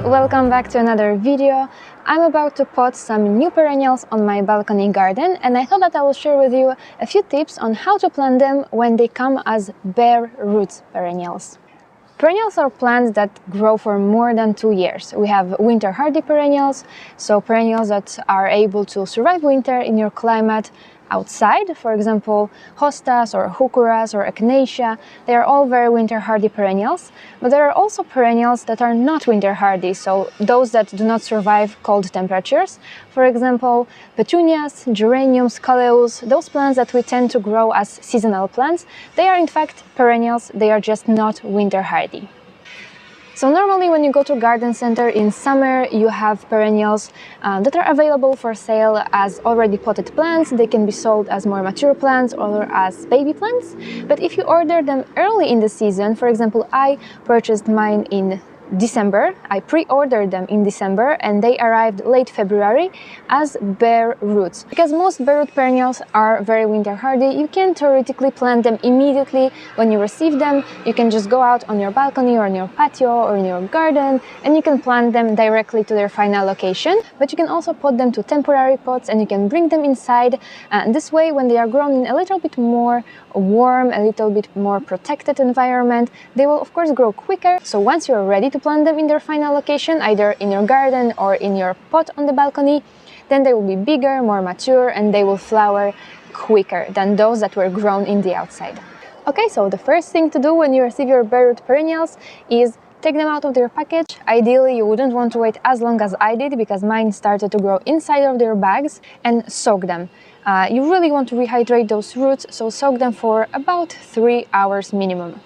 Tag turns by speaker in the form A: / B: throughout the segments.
A: welcome back to another video. I'm about to pot some new perennials on my balcony garden, and I thought that I will share with you a few tips on how to plant them when they come as bare root perennials. Perennials are plants that grow for more than 2 years. We have winter hardy perennials, so perennials that are able to survive winter in your climate outside, for example, hostas or heucheras or echinacea. They are all very winter hardy perennials, but there are also perennials that are not winter hardy, so those that do not survive cold temperatures. For example, petunias, geraniums, coleus, those plants that we tend to grow as seasonal plants, they are in fact perennials, they are just not winter hardy. So normally when you go to a garden center in summer, you have perennials that are available for sale as already potted plants. They can be sold as more mature plants or as baby plants. But if you order them early in the season, for example, I purchased mine in December. I pre-ordered them in December and they arrived late February as bare roots. Because most bare root perennials are very winter hardy, you can theoretically plant them immediately when you receive them. You can just go out on your balcony or on your patio or in your garden and you can plant them directly to their final location. But you can also put them to temporary pots and you can bring them inside. And this way, when they are grown in a little bit more warm, a little bit more protected environment, they will of course grow quicker. So once you're ready to plant them in their final location, either in your garden or in your pot on the balcony, then they will be bigger, more mature, and they will flower quicker than those that were grown in the outside. Okay, so the first thing to do when you receive your bare root perennials is take them out of their package. Ideally, you wouldn't want to wait as long as I did because mine started to grow inside of their bags, and soak them. You really want to rehydrate those roots, so soak them for about 3 hours minimum.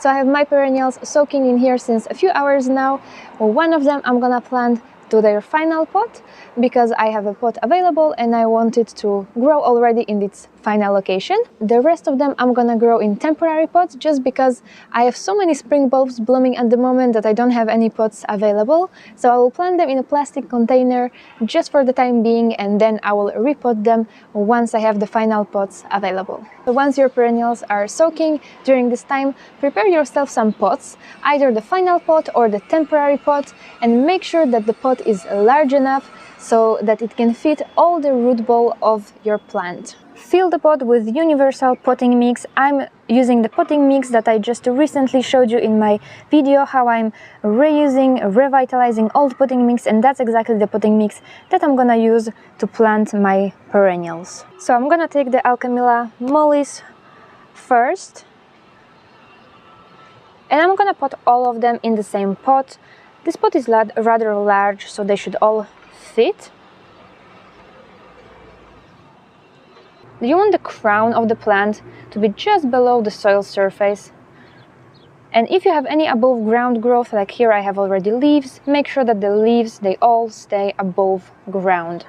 A: So I have my perennials soaking in here since a few hours now. One of them I'm gonna plant to their final pot because I have a pot available and I want it to grow already in its final location. The rest of them I'm gonna grow in temporary pots just because I have so many spring bulbs blooming at the moment that I don't have any pots available. So I will plant them in a plastic container just for the time being, and then I will repot them once I have the final pots available. So once your perennials are soaking, during this time prepare yourself some pots, either the final pot or the temporary pot, and make sure that the pot is large enough so that it can fit all the root ball of your plant. Fill the pot with universal potting mix. I'm using the potting mix that I just recently showed you in my video, how I'm revitalizing old potting mix, and that's exactly the potting mix that I'm gonna use to plant my perennials. So I'm gonna take the Alchemilla mollis first, and I'm gonna put all of them in the same pot. This pot is rather large, so they should all fit. You want the crown of the plant to be just below the soil surface. And if you have any above ground growth, like here I have already leaves, make sure that the leaves, they all stay above ground.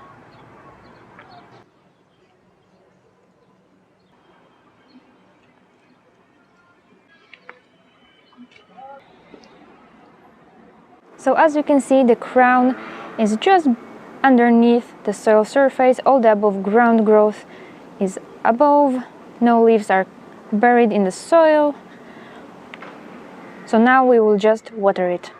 A: So as you can see, the crown is just underneath the soil surface. All the above ground growth is above, no leaves are buried in the soil. So now we will just water it.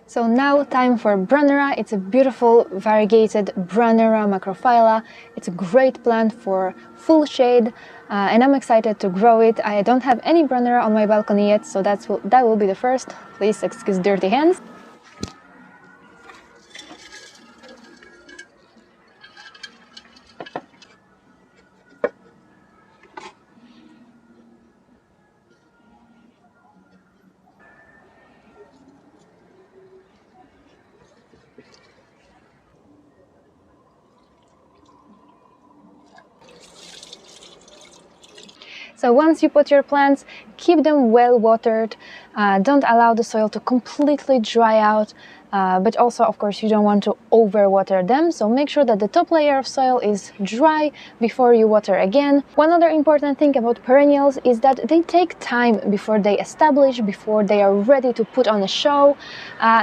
A: So now time for Brunnera. It's a beautiful variegated Brunnera macrophylla. It's a great plant for full shade and I'm excited to grow it. I don't have any Brunnera on my balcony yet, so that will be the first. Please excuse dirty hands. So once you put your plants, keep them well watered. Don't allow the soil to completely dry out. but also of course you don't want to overwater them, so make sure that the top layer of soil is dry before you water again. One other important thing about perennials is that they take time before they establish, before they are ready to put on a show,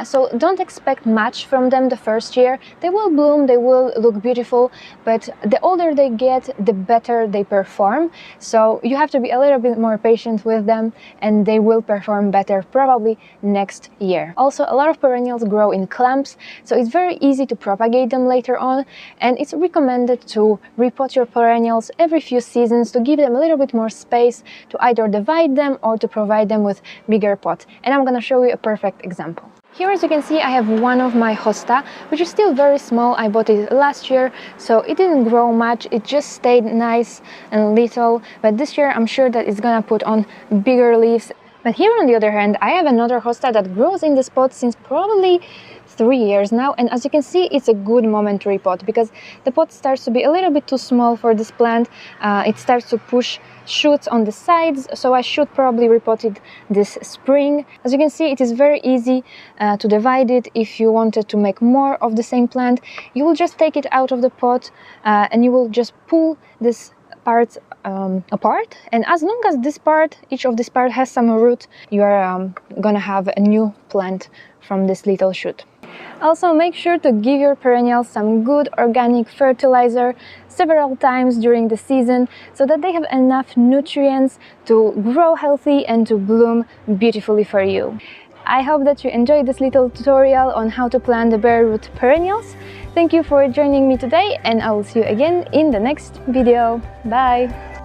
A: so don't expect much from them the first year. They will bloom, they will look beautiful, but the older they get, the better they perform, so you have to be a little bit more patient with them and they will perform better probably next year. Also, a lot of perennials grow in clumps, so it's very easy to propagate them later on, and it's recommended to repot your perennials every few seasons to give them a little bit more space to either divide them or to provide them with bigger pot. And I'm gonna show you a perfect example. Here, as you can see, I have one of my hosta, which is still very small. I bought it last year, so it didn't grow much, it just stayed nice and little, but this year I'm sure that it's gonna put on bigger leaves. But here on the other hand, I have another hosta that grows in this pot since probably 3 years now, and as you can see, it's a good moment to repot because the pot starts to be a little bit too small for this plant. It starts to push shoots on the sides, so I should probably repot it this spring. As you can see, it is very easy to divide it. If you wanted to make more of the same plant, you will just take it out of the pot and you will just pull this parts apart, and as long as each of this part has some root, you are gonna have a new plant from this little shoot. Also, make sure to give your perennials some good organic fertilizer several times during the season so that they have enough nutrients to grow healthy and to bloom beautifully for you. I hope that you enjoyed this little tutorial on how to plant the bare root perennials. Thank you for joining me today, and I will see you again in the next video. Bye!